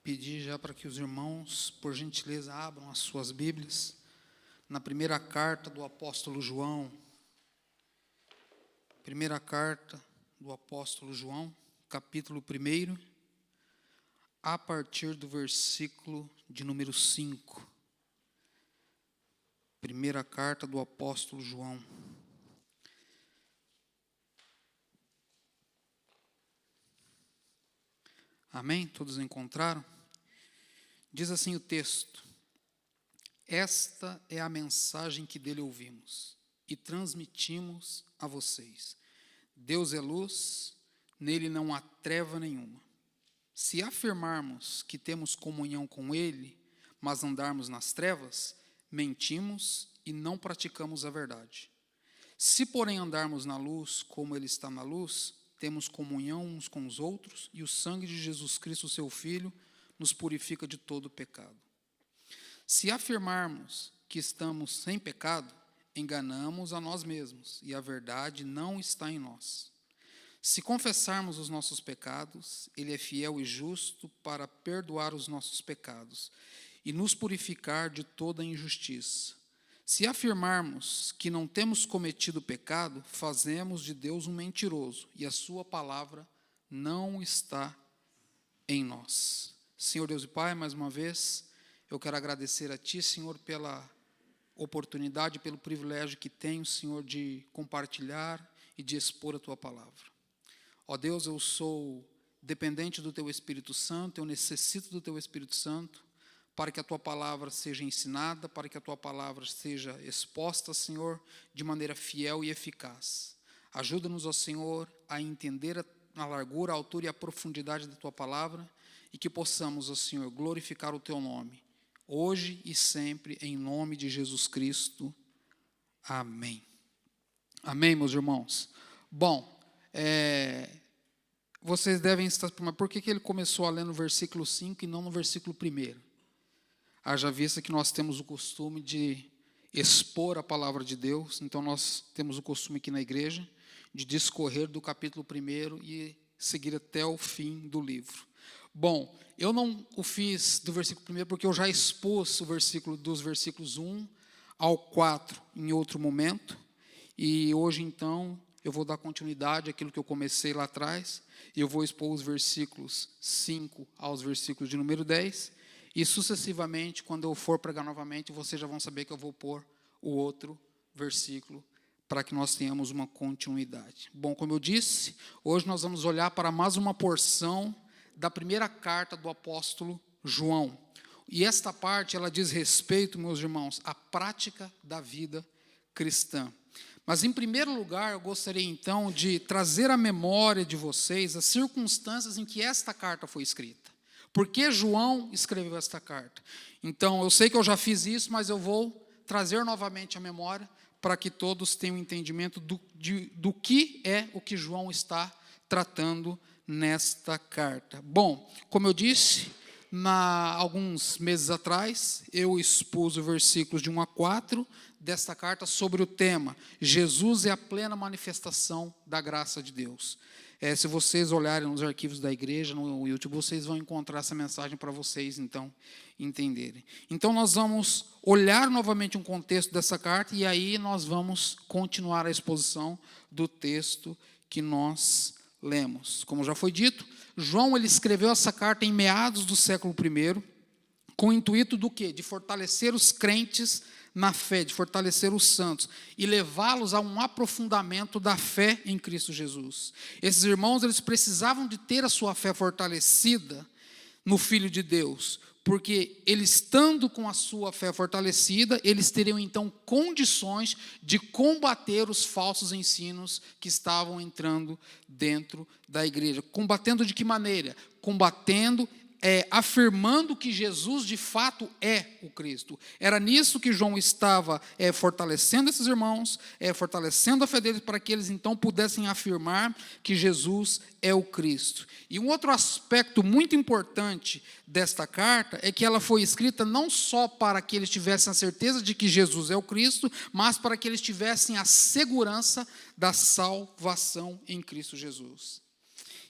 pedir já para que os irmãos, por gentileza, abram as suas Bíblias na primeira carta do apóstolo João. Primeira carta do apóstolo João, capítulo 1, a partir do versículo de número 5. Primeira carta do apóstolo João. Amém? Todos encontraram? Diz assim o texto: esta é a mensagem que dele ouvimos e transmitimos a vocês. Deus é luz, nele não há treva nenhuma. Se afirmarmos que temos comunhão com ele, mas andarmos nas trevas, mentimos e não praticamos a verdade. Se, porém, andarmos na luz, como ele está na luz, temos comunhão uns com os outros, e o sangue de Jesus Cristo, seu Filho, nos purifica de todo pecado. Se afirmarmos que estamos sem pecado, enganamos a nós mesmos, e a verdade não está em nós. Se confessarmos os nossos pecados, ele é fiel e justo para perdoar os nossos pecados e nos purificar de toda injustiça. Se afirmarmos que não temos cometido pecado, fazemos de Deus um mentiroso, e a sua palavra não está em nós. Senhor Deus e Pai, mais uma vez, eu quero agradecer a Ti, Senhor, pela oportunidade, pelo privilégio que tenho, Senhor, de compartilhar e de expor a Tua palavra. Ó Deus, eu sou dependente do Teu Espírito Santo, eu necessito do Teu Espírito Santo, para que a Tua palavra seja ensinada, para que a Tua palavra seja exposta, Senhor, de maneira fiel e eficaz. Ajuda-nos, ó Senhor, a entender a largura, a altura e a profundidade da Tua palavra, e que possamos, ó Senhor, glorificar o Teu nome, hoje e sempre, em nome de Jesus Cristo. Amém. Amém, meus irmãos? Bom, vocês devem estar... Mas por que ele começou a ler no versículo 5 e não no versículo 1? Haja vista que nós temos o costume de expor a palavra de Deus, então nós temos o costume aqui na igreja de discorrer do capítulo 1 e seguir até o fim do livro. Bom, eu não o fiz do versículo 1 porque eu já expus dos versículos 1 ao 4 em outro momento, e hoje então eu vou dar continuidade àquilo que eu comecei lá atrás, e eu vou expor os versículos 5 aos versículos de número 10, e sucessivamente, quando eu for pregar novamente, vocês já vão saber que eu vou pôr o outro versículo para que nós tenhamos uma continuidade. Bom, como eu disse, hoje nós vamos olhar para mais uma porção da primeira carta do apóstolo João. E esta parte, ela diz respeito, meus irmãos, à prática da vida cristã. Mas, em primeiro lugar, eu gostaria, então, de trazer à memória de vocês as circunstâncias em que esta carta foi escrita. Por que João escreveu esta carta? Então, eu sei que eu já fiz isso, mas eu vou trazer novamente à memória para que todos tenham entendimento do que é o que João está tratando nesta carta. Bom, como eu disse, alguns meses atrás, eu expus os versículos de 1 a 4 desta carta sobre o tema: Jesus é a plena manifestação da graça de Deus. Se vocês olharem nos arquivos da igreja, no YouTube, vocês vão encontrar essa mensagem para vocês, então, entenderem. Então, nós vamos olhar novamente um contexto dessa carta, e aí nós vamos continuar a exposição do texto que nós lemos. Como já foi dito, João ele escreveu essa carta em meados do século I, com o intuito do quê? De fortalecer os crentes na fé, de fortalecer os santos e levá-los a um aprofundamento da fé em Cristo Jesus. Esses irmãos, eles precisavam de ter a sua fé fortalecida no Filho de Deus, porque eles, estando com a sua fé fortalecida, eles teriam então condições de combater os falsos ensinos que estavam entrando dentro da igreja. Combatendo de que maneira? Combatendo afirmando que Jesus de fato é o Cristo. Era nisso que João estava fortalecendo esses irmãos, fortalecendo a fé deles, para que eles então pudessem afirmar que Jesus é o Cristo. E um outro aspecto muito importante desta carta é que ela foi escrita não só para que eles tivessem a certeza de que Jesus é o Cristo, mas para que eles tivessem a segurança da salvação em Cristo Jesus.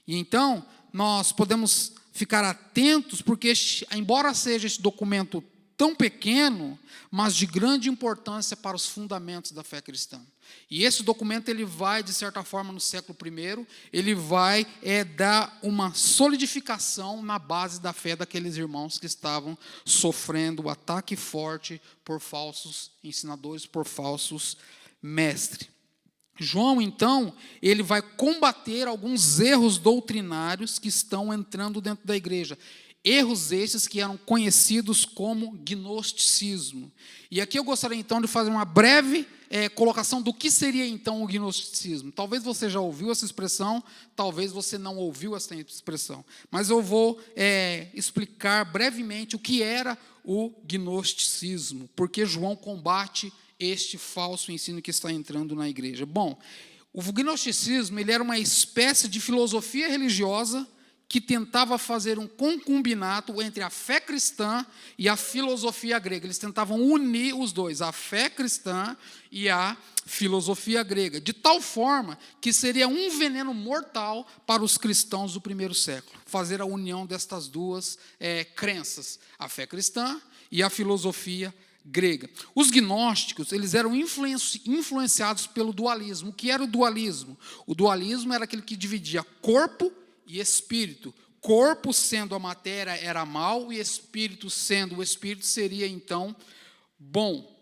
E então, nós podemos ficar atentos, porque embora seja esse documento tão pequeno, mas de grande importância para os fundamentos da fé cristã. E esse documento ele vai, de certa forma, no século I, ele vai dar uma solidificação na base da fé daqueles irmãos que estavam sofrendo o ataque forte por falsos ensinadores, por falsos mestres. João, então, ele vai combater alguns erros doutrinários que estão entrando dentro da igreja. Erros esses que eram conhecidos como gnosticismo. E aqui eu gostaria, então, de fazer uma breve colocação do que seria, então, o gnosticismo. Talvez você já ouviu essa expressão, talvez você não ouviu essa expressão. Mas eu vou explicar brevemente o que era o gnosticismo, porque João combate este falso ensino que está entrando na igreja. Bom, o gnosticismo ele era uma espécie de filosofia religiosa que tentava fazer um concubinato entre a fé cristã e a filosofia grega. Eles tentavam unir os dois, a fé cristã e a filosofia grega, de tal forma que seria um veneno mortal para os cristãos do primeiro século, fazer a união destas duas crenças, a fé cristã e a filosofia grega. Os gnósticos, eles eram influenciados pelo dualismo. O que era o dualismo? O dualismo era aquele que dividia corpo e espírito. Corpo sendo a matéria era mal, e espírito sendo o espírito seria então bom.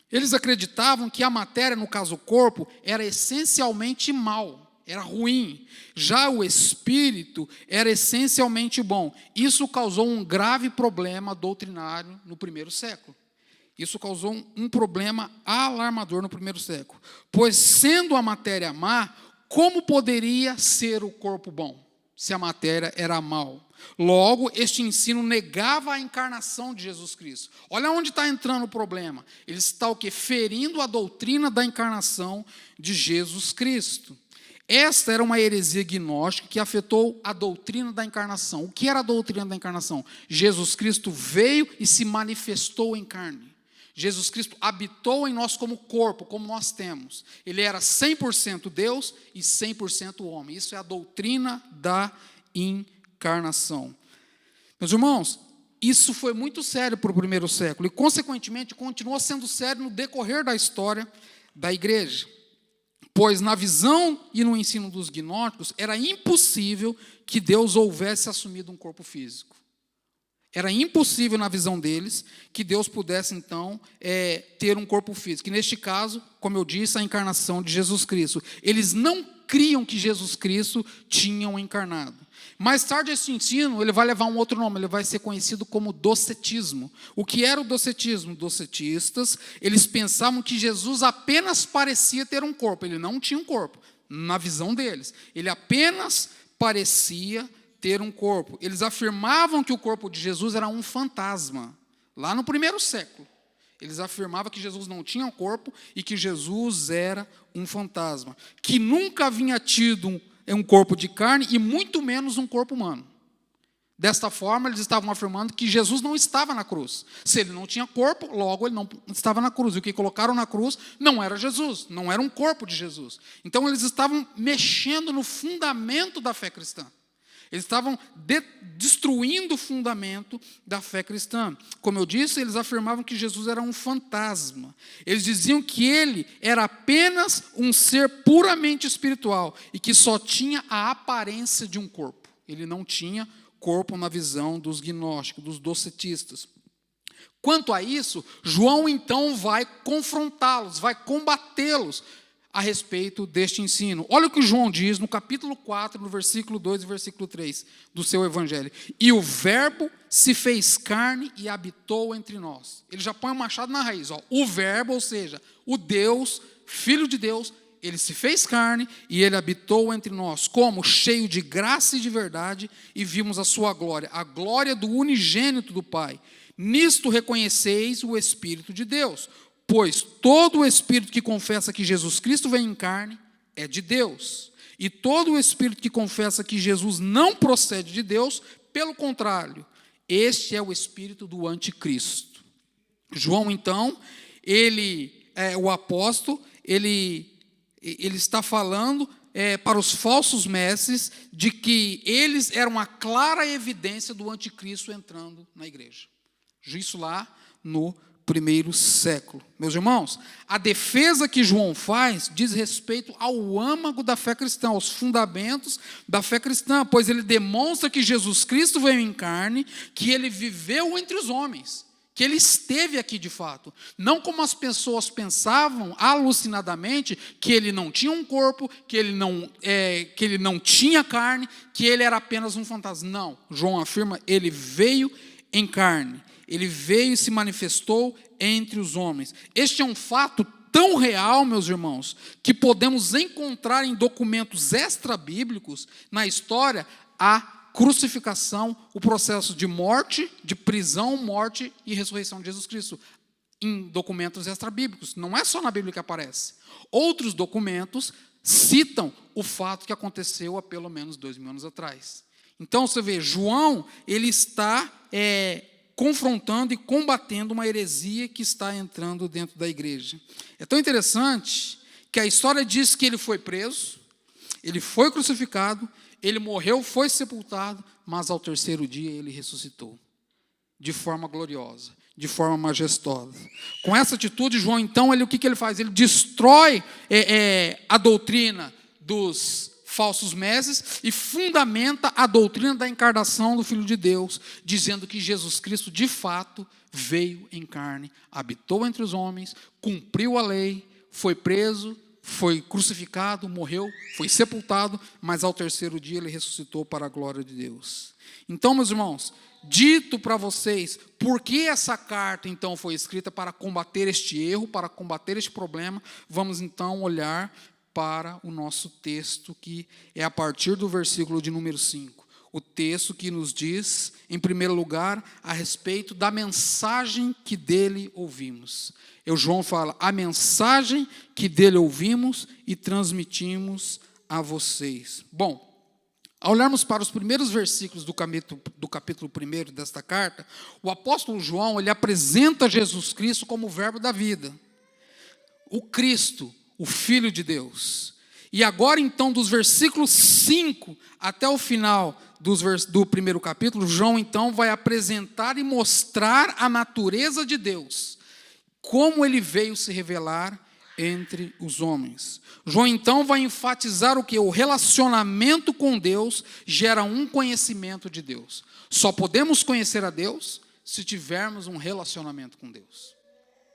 Eles acreditavam que a matéria, no caso o corpo, era essencialmente mal, era ruim. Já o espírito era essencialmente bom. Isso causou um grave problema doutrinário no primeiro século. Isso causou um problema alarmador no primeiro século. Pois, sendo a matéria má, como poderia ser o corpo bom, se a matéria era mal? Logo, este ensino negava a encarnação de Jesus Cristo. Olha onde está entrando o problema. Ele está o quê? Ferindo a doutrina da encarnação de Jesus Cristo. Esta era uma heresia gnóstica que afetou a doutrina da encarnação. O que era a doutrina da encarnação? Jesus Cristo veio e se manifestou em carne. Jesus Cristo habitou em nós como corpo, como nós temos. Ele era 100% Deus e 100% homem. Isso é a doutrina da encarnação. Meus irmãos, isso foi muito sério para o primeiro século e, consequentemente, continuou sendo sério no decorrer da história da igreja. Pois, na visão e no ensino dos gnósticos, era impossível que Deus houvesse assumido um corpo físico. Era impossível, na visão deles, que Deus pudesse, então, ter um corpo físico. E, neste caso, como eu disse, a encarnação de Jesus Cristo. Eles não criam que Jesus Cristo tinha encarnado. Mais tarde, esse ensino ele vai levar um outro nome, ele vai ser conhecido como docetismo. O que era o docetismo? Docetistas, eles pensavam que Jesus apenas parecia ter um corpo. Ele não tinha um corpo, na visão deles. Ele apenas parecia ter um corpo. Eles afirmavam que o corpo de Jesus era um fantasma, lá no primeiro século. Eles afirmavam que Jesus não tinha um corpo e que Jesus era um fantasma, que nunca havia tido um corpo de carne e muito menos um corpo humano. Desta forma, eles estavam afirmando que Jesus não estava na cruz. Se ele não tinha corpo, logo ele não estava na cruz. E o que colocaram na cruz não era Jesus, não era um corpo de Jesus. Então, eles estavam mexendo no fundamento da fé cristã. Eles estavam destruindo o fundamento da fé cristã. Como eu disse, eles afirmavam que Jesus era um fantasma. Eles diziam que ele era apenas um ser puramente espiritual e que só tinha a aparência de um corpo. Ele não tinha corpo na visão dos gnósticos, dos docetistas. Quanto a isso, João então vai confrontá-los, vai combatê-los a respeito deste ensino. Olha o que João diz no capítulo 4, no versículo 2 e versículo 3 do seu evangelho. E o verbo se fez carne e habitou entre nós. Ele já põe o machado na raiz. O verbo, ou seja, o Deus, Filho de Deus, ele se fez carne e ele habitou entre nós, como cheio de graça e de verdade, e vimos a sua glória, a glória do unigênito do Pai. Nisto reconheceis o Espírito de Deus. Pois todo o espírito que confessa que Jesus Cristo vem em carne é de Deus. E todo o espírito que confessa que Jesus não procede de Deus, pelo contrário, este é o espírito do anticristo. João, então, o apóstolo, ele está falando para os falsos mestres de que eles eram a clara evidência do anticristo entrando na igreja. Isso lá no primeiro século. Meus irmãos, a defesa que João faz diz respeito ao âmago da fé cristã, aos fundamentos da fé cristã, pois ele demonstra que Jesus Cristo veio em carne, que ele viveu entre os homens, que ele esteve aqui de fato. Não como as pessoas pensavam alucinadamente, que ele não tinha um corpo, que ele não tinha carne, que ele era apenas um fantasma. Não, João afirma, ele veio em carne. Ele veio e se manifestou entre os homens. Este é um fato tão real, meus irmãos, que podemos encontrar em documentos extra-bíblicos na história a crucificação, o processo de morte, de prisão, morte e ressurreição de Jesus Cristo, em documentos extra-bíblicos. Não é só na Bíblia que aparece. Outros documentos citam o fato que aconteceu há pelo menos 2000 anos atrás. Então, você vê, João, ele está confrontando e combatendo uma heresia que está entrando dentro da igreja. É tão interessante que a história diz que ele foi preso, ele foi crucificado, ele morreu, foi sepultado, mas ao terceiro dia ele ressuscitou, de forma gloriosa, de forma majestosa. Com essa atitude, João, então, o que ele faz? Ele destrói a doutrina dos falsos mestres e fundamenta a doutrina da encarnação do Filho de Deus, dizendo que Jesus Cristo, de fato, veio em carne, habitou entre os homens, cumpriu a lei, foi preso, foi crucificado, morreu, foi sepultado, mas ao terceiro dia ele ressuscitou para a glória de Deus. Então, meus irmãos, dito para vocês por que essa carta, então, foi escrita para combater este erro, para combater este problema, vamos, então, olhar para o nosso texto, que é a partir do versículo de número 5. O texto que nos diz, em primeiro lugar, a respeito da mensagem que dele ouvimos. João fala, a mensagem que dele ouvimos e transmitimos a vocês. Bom, ao olharmos para os primeiros versículos do capítulo 1 desta carta, o apóstolo João, ele apresenta Jesus Cristo como o verbo da vida. O Cristo, o Filho de Deus. E agora, então, dos versículos 5 até o final do primeiro capítulo, João, então, vai apresentar e mostrar a natureza de Deus, como ele veio se revelar entre os homens. João, então, vai enfatizar o que? O relacionamento com Deus gera um conhecimento de Deus. Só podemos conhecer a Deus se tivermos um relacionamento com Deus.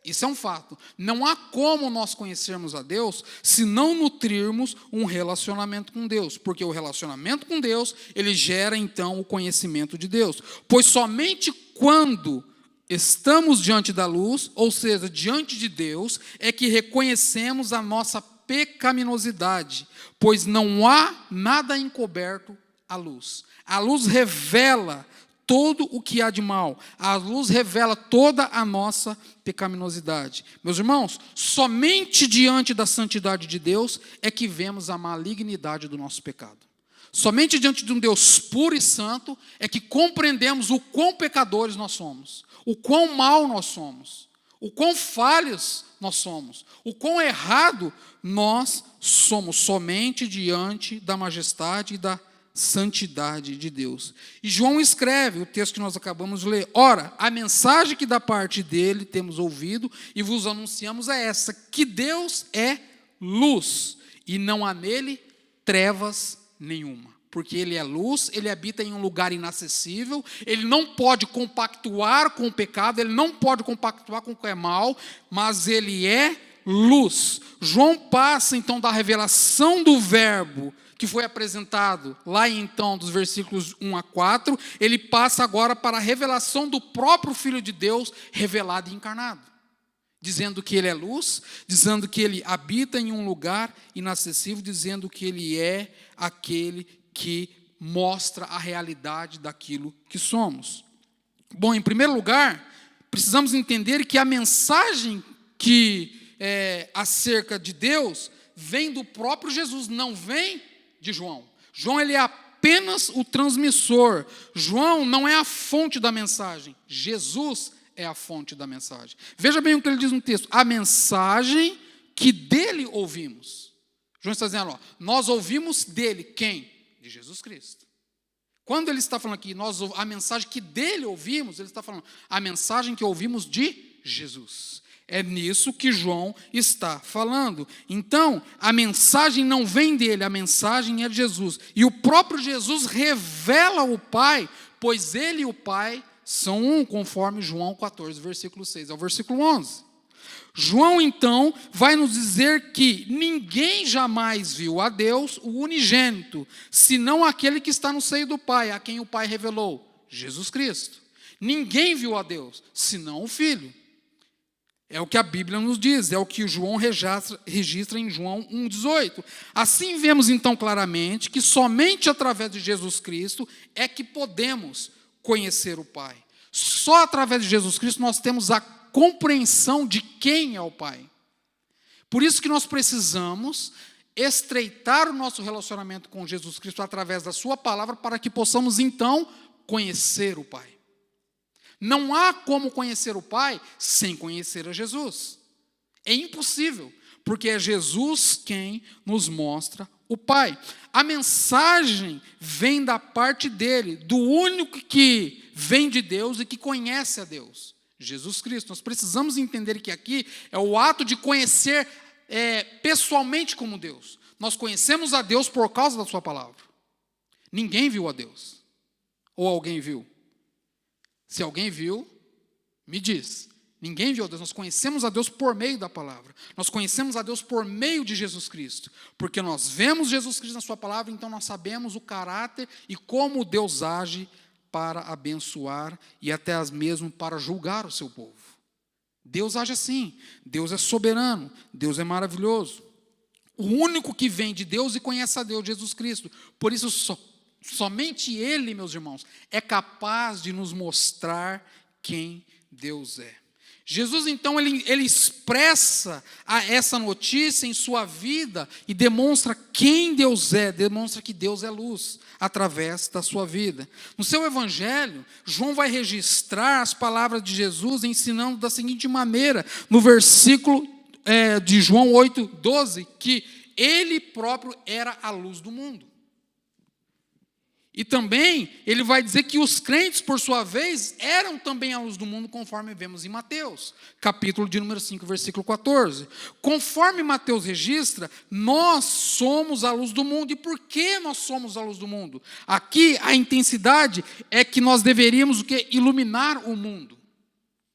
Isso é um fato. Não há como nós conhecermos a Deus se não nutrirmos um relacionamento com Deus, porque o relacionamento com Deus, ele gera então o conhecimento de Deus. Pois somente quando estamos diante da luz, ou seja, diante de Deus, é que reconhecemos a nossa pecaminosidade, pois não há nada encoberto à luz. A luz revela todo o que há de mal. A luz revela toda a nossa pecaminosidade. Meus irmãos, somente diante da santidade de Deus é que vemos a malignidade do nosso pecado. Somente diante de um Deus puro e santo é que compreendemos o quão pecadores nós somos, o quão mal nós somos, o quão falhos nós somos, o quão errado nós somos, somente diante da majestade e da santidade de Deus. E João escreve, o texto que nós acabamos de ler, ora, a mensagem que da parte dele temos ouvido e vos anunciamos é essa, que Deus é luz e não há nele trevas nenhuma. Porque ele é luz, ele habita em um lugar inacessível, ele não pode compactuar com o pecado, ele não pode compactuar com o que é mal, mas ele é luz. João passa então da revelação do verbo que foi apresentado lá então dos versículos 1 a 4, ele passa agora para a revelação do próprio Filho de Deus revelado e encarnado, dizendo que ele é luz, dizendo que ele habita em um lugar inacessível, dizendo que ele é aquele que mostra a realidade daquilo que somos. Bom, em primeiro lugar, precisamos entender que a mensagem que acerca de Deus vem do próprio Jesus, não vem de João. João, ele é apenas o transmissor. João não é a fonte da mensagem. Jesus é a fonte da mensagem. Veja bem o que ele diz no texto. A mensagem que dele ouvimos. João está dizendo, ó, nós ouvimos dele, quem? De Jesus Cristo. Quando ele está falando aqui, a mensagem que dele ouvimos, ele está falando, a mensagem que ouvimos de Jesus. É nisso que João está falando. Então, a mensagem não vem dele, a mensagem é de Jesus. E o próprio Jesus revela o Pai, pois ele e o Pai são um, conforme João 14, versículo 6 ao versículo 11. João, então, vai nos dizer que ninguém jamais viu a Deus, o unigênito, senão aquele que está no seio do Pai, a quem o Pai revelou, Jesus Cristo. Ninguém viu a Deus, senão o Filho. É o que a Bíblia nos diz, é o que João registra em João 1,18. Assim vemos então claramente que somente através de Jesus Cristo é que podemos conhecer o Pai. Só através de Jesus Cristo nós temos a compreensão de quem é o Pai. Por isso que nós precisamos estreitar o nosso relacionamento com Jesus Cristo através da sua palavra para que possamos então conhecer o Pai. Não há como conhecer o Pai sem conhecer a Jesus. É impossível, porque é Jesus quem nos mostra o Pai. A mensagem vem da parte dele, do único que vem de Deus e que conhece a Deus, Jesus Cristo. Nós precisamos entender que aqui é o ato de conhecer pessoalmente como Deus. Nós conhecemos a Deus por causa da sua palavra. Ninguém viu a Deus. Ou alguém viu? Se alguém viu, me diz. Ninguém viu a Deus. Nós conhecemos a Deus por meio da palavra. Nós conhecemos a Deus por meio de Jesus Cristo. Porque nós vemos Jesus Cristo na sua palavra, então nós sabemos o caráter e como Deus age para abençoar e até mesmo para julgar o seu povo. Deus age assim. Deus é soberano. Deus é maravilhoso. O único que vem de Deus e conhece a Deus, Jesus Cristo. Por isso, somente Ele, meus irmãos, é capaz de nos mostrar quem Deus é. Jesus, então, ele expressa essa notícia em sua vida e demonstra quem Deus é, demonstra que Deus é luz, através da sua vida. No seu evangelho, João vai registrar as palavras de Jesus ensinando da seguinte maneira, no versículo de João 8:12, que ele próprio era a luz do mundo. E também, ele vai dizer que os crentes, por sua vez, eram também a luz do mundo, conforme vemos em Mateus, capítulo de número 5, versículo 14. Conforme Mateus registra, nós somos a luz do mundo. E por que nós somos a luz do mundo? Aqui, a intensidade é que nós deveríamos o quê? Iluminar o mundo.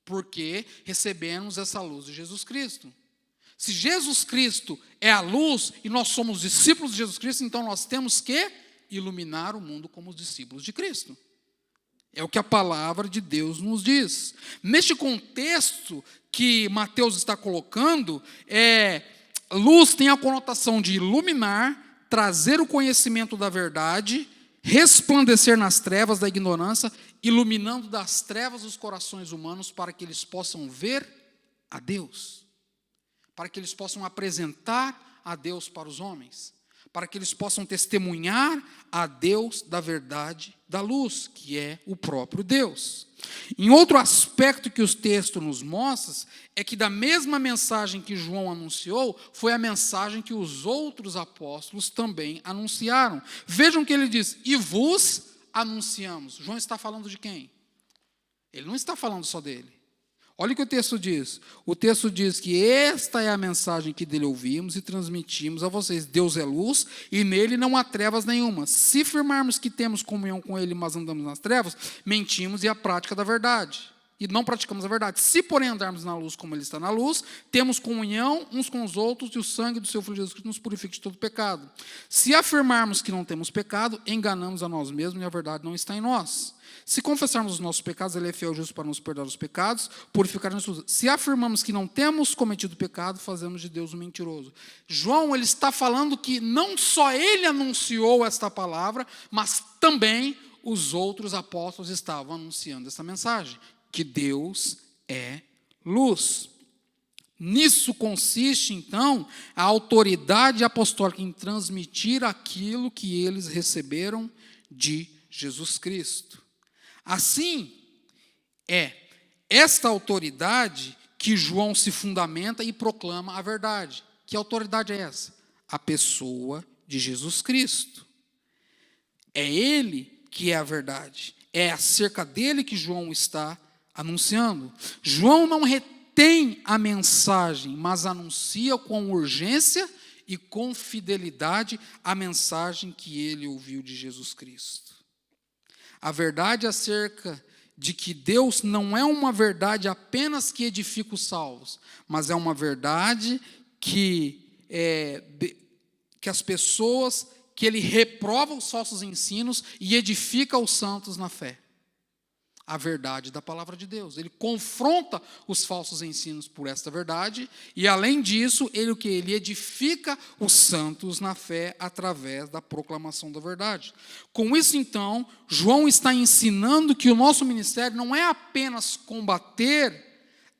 Porque recebemos essa luz de Jesus Cristo. Se Jesus Cristo é a luz e nós somos discípulos de Jesus Cristo, então nós temos que iluminar o mundo como os discípulos de Cristo. É o que a palavra de Deus nos diz. Neste contexto que Mateus está colocando, luz tem a conotação de iluminar, trazer o conhecimento da verdade, resplandecer nas trevas da ignorância, iluminando das trevas os corações humanos para que eles possam ver a Deus, para que eles possam apresentar a Deus para os homens, para que eles possam testemunhar a Deus da verdade da luz, que é o próprio Deus. Em outro aspecto que os textos nos mostram, é que da mesma mensagem que João anunciou, foi a mensagem que os outros apóstolos também anunciaram. Vejam que ele diz, e vos anunciamos. João está falando de quem? Ele não está falando só dele. Olha o que o texto diz. O texto diz que esta é a mensagem que dele ouvimos e transmitimos a vocês. Deus é luz e nele não há trevas nenhuma. Se afirmarmos que temos comunhão com ele, mas andamos nas trevas, mentimos e a prática da verdade. E não praticamos a verdade. Se, porém, andarmos na luz como ele está na luz, temos comunhão uns com os outros e o sangue do seu Filho Jesus Cristo nos purifica de todo pecado. Se afirmarmos que não temos pecado, enganamos a nós mesmos e a verdade não está em nós. Se confessarmos os nossos pecados, ele é fiel e justo para nos perdoar os pecados, purificar-nos tudo. Se afirmamos que não temos cometido pecado, fazemos de Deus um mentiroso. João, ele está falando que não só ele anunciou esta palavra, mas também os outros apóstolos estavam anunciando essa mensagem, que Deus é luz. Nisso consiste, então, a autoridade apostólica em transmitir aquilo que eles receberam de Jesus Cristo. Assim, esta autoridade que João se fundamenta e proclama a verdade. Que autoridade é essa? a pessoa de Jesus Cristo. É Ele que é a verdade. É acerca dele que João está anunciando. João não retém a mensagem, mas anuncia com urgência e com fidelidade a mensagem que ele ouviu de Jesus Cristo. A verdade acerca de que Deus não é uma verdade apenas que edifica os salvos, mas é uma verdade que as pessoas, que ele reprova os falsos ensinos e edifica os santos na fé. A verdade da palavra de Deus. Ele confronta os falsos ensinos por esta verdade e, além disso, ele edifica os santos na fé através da proclamação da verdade. Com isso, então, João está ensinando que o nosso ministério não é apenas combater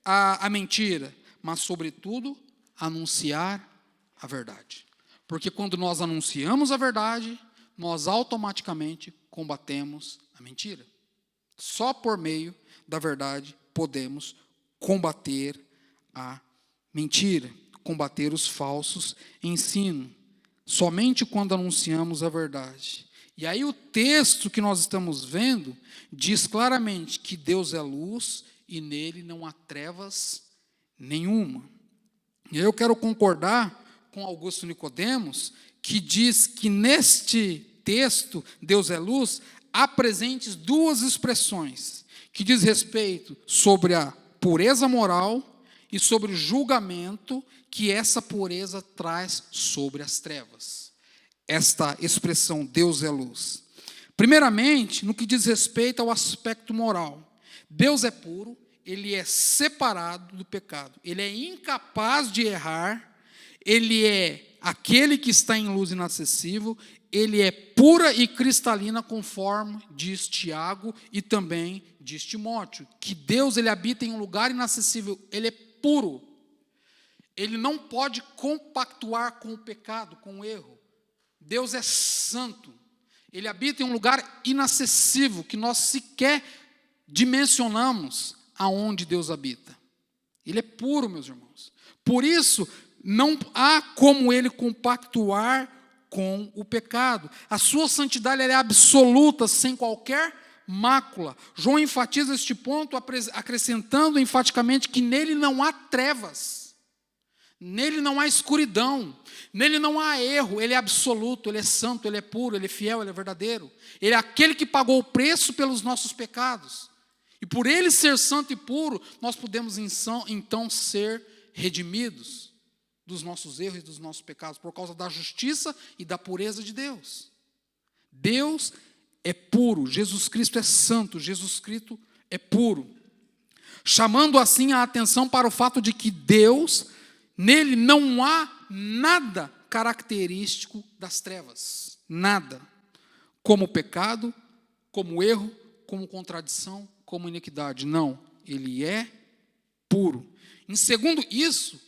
a mentira, mas, sobretudo, anunciar a verdade. Porque quando nós anunciamos a verdade, nós automaticamente combatemos a mentira. Só por meio da verdade podemos combater a mentira, combater os falsos ensinos. Somente quando anunciamos a verdade. E aí o texto que nós estamos vendo diz claramente que Deus é luz e nele não há trevas nenhuma. E eu quero concordar com Augusto Nicodemos, que diz que neste texto, Deus é luz, há presentes duas expressões que diz respeito sobre a pureza moral e sobre o julgamento que essa pureza traz sobre as trevas. Esta expressão, Deus é luz. Primeiramente, no que diz respeito ao aspecto moral. Deus é puro, ele é separado do pecado, ele é incapaz de errar, ele é aquele que está em luz inacessível, ele é pura e cristalina, conforme diz Tiago e também diz Timóteo, que Deus ele habita em um lugar inacessível, ele é puro. Ele não pode compactuar com o pecado, com o erro. Deus é santo. Ele habita em um lugar inacessível, que nós sequer dimensionamos aonde Deus habita. Ele é puro, meus irmãos. Por isso, não há como ele compactuar com o pecado. A sua santidade é absoluta, sem qualquer mácula. João enfatiza este ponto, acrescentando enfaticamente que nele não há trevas, nele não há escuridão, nele não há erro, ele é absoluto, ele é santo, ele é puro, ele é fiel, ele é verdadeiro. Ele é aquele que pagou o preço pelos nossos pecados. E por ele ser santo e puro, nós podemos então ser redimidos dos nossos erros e dos nossos pecados, por causa da justiça e da pureza de Deus. Deus é puro, Jesus Cristo é santo, Jesus Cristo é puro. Chamando assim a atenção para o fato de que Deus, nele não há nada característico das trevas. Nada. Como pecado, como erro, como contradição, como iniquidade. Não, ele é puro. Em segundo isso,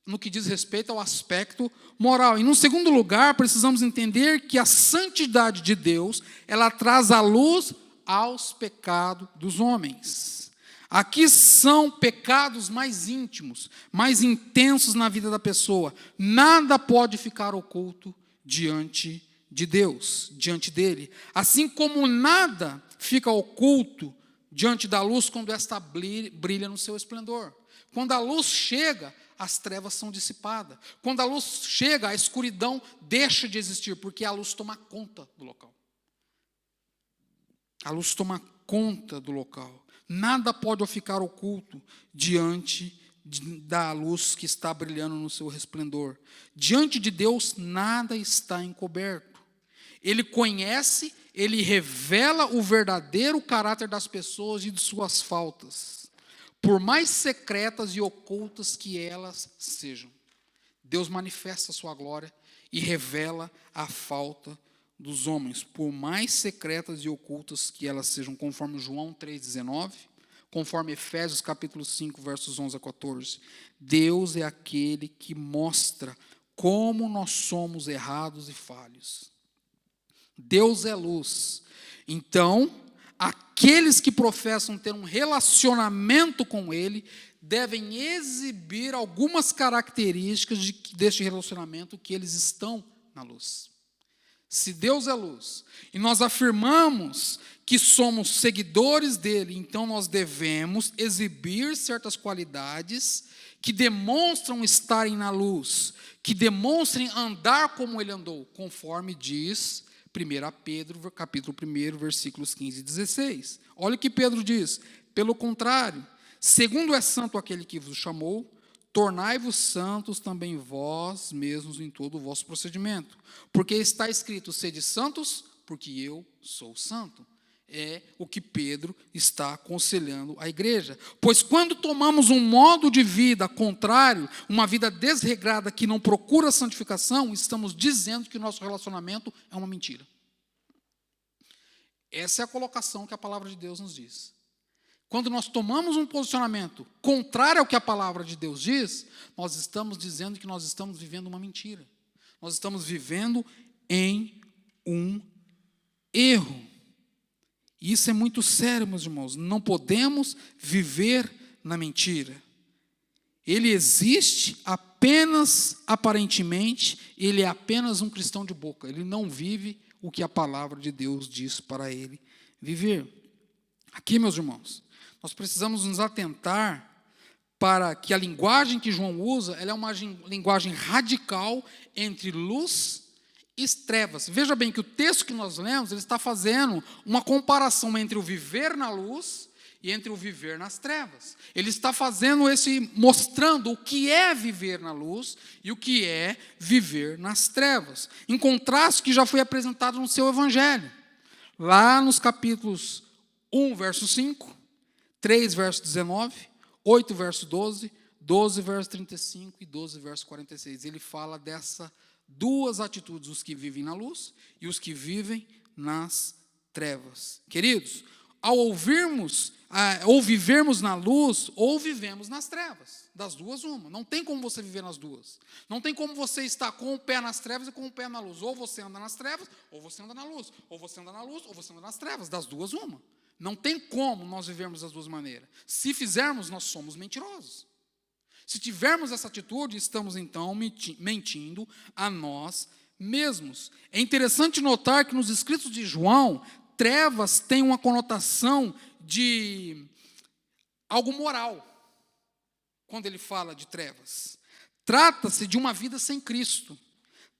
no que diz respeito ao aspecto moral. E, no segundo lugar, precisamos entender que a santidade de Deus, ela traz a luz aos pecados dos homens. Aqui são pecados mais íntimos, mais intensos na vida da pessoa. Nada pode ficar oculto diante de Deus, diante dele. Assim como nada fica oculto diante da luz quando esta brilha no seu esplendor. Quando a luz chega, as trevas são dissipadas. Quando a luz chega, a escuridão deixa de existir, porque a luz toma conta do local. A luz toma conta do local. Nada pode ficar oculto diante da luz que está brilhando no seu resplendor. Diante de Deus, nada está encoberto. Ele conhece, ele revela o verdadeiro caráter das pessoas e de suas faltas, por mais secretas e ocultas que elas sejam. Deus manifesta a sua glória e revela a falta dos homens, por mais secretas e ocultas que elas sejam, conforme João 3,19, conforme Efésios capítulo 5, versos 11 a 14. Deus é aquele que mostra como nós somos errados e falhos. Deus é luz. Então, aqueles que professam ter um relacionamento com Ele devem exibir algumas características deste relacionamento que eles estão na luz. Se Deus é luz, e nós afirmamos que somos seguidores dele, então nós devemos exibir certas qualidades que demonstram estarem na luz, que demonstrem andar como ele andou, conforme diz 1 Pedro, capítulo 1, versículos 15 e 16. Olha o que Pedro diz: pelo contrário, segundo é santo aquele que vos chamou, tornai-vos santos também vós mesmos em todo o vosso procedimento. Porque está escrito, sede santos, porque eu sou santo. É o que Pedro está aconselhando a igreja. Pois quando tomamos um modo de vida contrário, uma vida desregrada que não procura santificação, estamos dizendo que o nosso relacionamento é uma mentira. Essa é a colocação que a palavra de Deus nos diz. Quando nós tomamos um posicionamento contrário ao que a palavra de Deus diz, nós estamos dizendo que nós estamos vivendo uma mentira. Nós estamos vivendo em um erro. E isso é muito sério, meus irmãos. Não podemos viver na mentira. Ele existe apenas aparentemente, ele é apenas um cristão de boca. Ele não vive o que a palavra de Deus diz para ele viver. Aqui, meus irmãos, nós precisamos nos atentar para que a linguagem que João usa, ela é uma linguagem radical entre luz e trevas. Veja bem que o texto que nós lemos, ele está fazendo uma comparação entre o viver na luz e entre o viver nas trevas. Ele está mostrando o que é viver na luz e o que é viver nas trevas. Em contraste que já foi apresentado no seu evangelho. Lá nos capítulos 1, verso 5, 3, verso 19, 8, verso 12, 12, verso 35 e 12, verso 46. Ele fala dessas duas atitudes, os que vivem na luz e os que vivem nas trevas. Queridos, ao ouvirmos, ou vivermos na luz, ou vivemos nas trevas. Das duas, uma. Não tem como você viver nas duas. Não tem como você estar com o pé nas trevas e com o pé na luz. Ou você anda nas trevas, ou você anda na luz. Ou você anda na luz, ou você anda nas trevas. Das duas, uma. Não tem como nós vivermos das duas maneiras. Se fizermos, nós somos mentirosos. Se tivermos essa atitude, estamos então mentindo a nós mesmos. É interessante notar que nos escritos de João, trevas têm uma conotação de algo moral. Quando ele fala de trevas, trata-se de uma vida sem Cristo.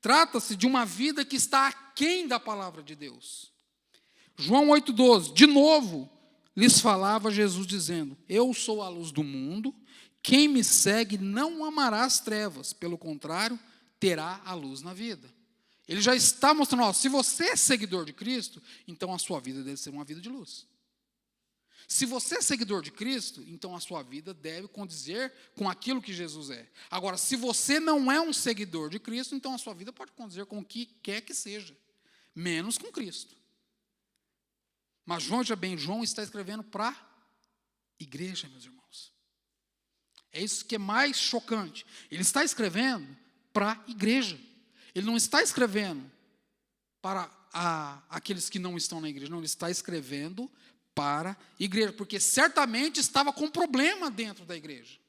Trata-se de uma vida que está aquém da palavra de Deus. João 8,12, de novo, lhes falava Jesus dizendo, eu sou a luz do mundo, quem me segue não amará as trevas, pelo contrário, terá a luz na vida. Ele já está mostrando, se você é seguidor de Cristo, então a sua vida deve ser uma vida de luz. Se você é seguidor de Cristo, então a sua vida deve condizer com aquilo que Jesus é. Agora, se você não é um seguidor de Cristo, então a sua vida pode condizer com o que quer que seja, menos com Cristo. Mas João está escrevendo para a igreja, meus irmãos. É isso que é mais chocante. Ele está escrevendo para a igreja. Ele não está escrevendo para aqueles que não estão na igreja. Não, ele está escrevendo para a igreja, porque certamente estava com problema dentro da igreja.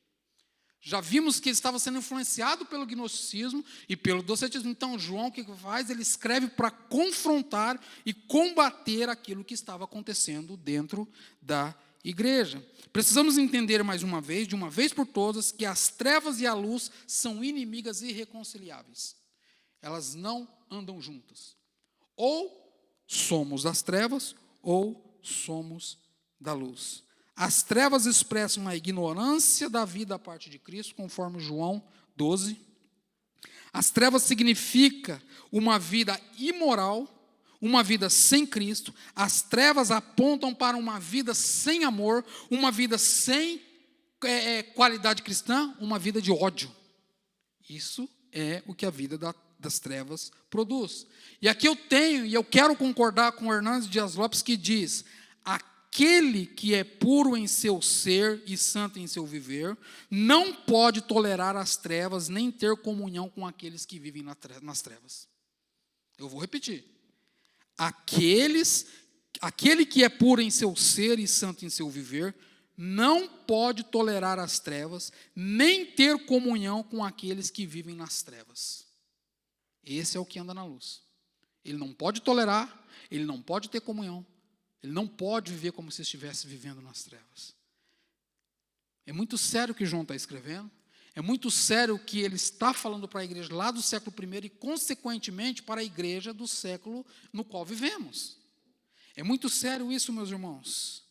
Já vimos que ele estava sendo influenciado pelo gnosticismo e pelo docetismo. Então, João, o que faz? Ele escreve para confrontar e combater aquilo que estava acontecendo dentro da igreja. Precisamos entender mais uma vez, de uma vez por todas, que as trevas e a luz são inimigas irreconciliáveis. Elas não andam juntas. Ou somos das trevas, ou somos da luz. As trevas expressam a ignorância da vida da parte de Cristo, conforme João 12. As trevas significa uma vida imoral, uma vida sem Cristo. As trevas apontam para uma vida sem amor, uma vida sem qualidade cristã, uma vida de ódio. Isso é o que a vida das trevas produz. E aqui eu quero concordar com o Hernandes Dias Lopes, que diz, aquele que é puro em seu ser e santo em seu viver, não pode tolerar as trevas, nem ter comunhão com aqueles que vivem nas trevas. Eu vou repetir. Aquele que é puro em seu ser e santo em seu viver, não pode tolerar as trevas, nem ter comunhão com aqueles que vivem nas trevas. Esse é o que anda na luz. Ele não pode tolerar, ele não pode ter comunhão, ele não pode viver como se estivesse vivendo nas trevas. É muito sério o que João está escrevendo, é muito sério o que ele está falando para a igreja lá do século I e, consequentemente, para a igreja do século no qual vivemos. É muito sério isso, meus irmãos.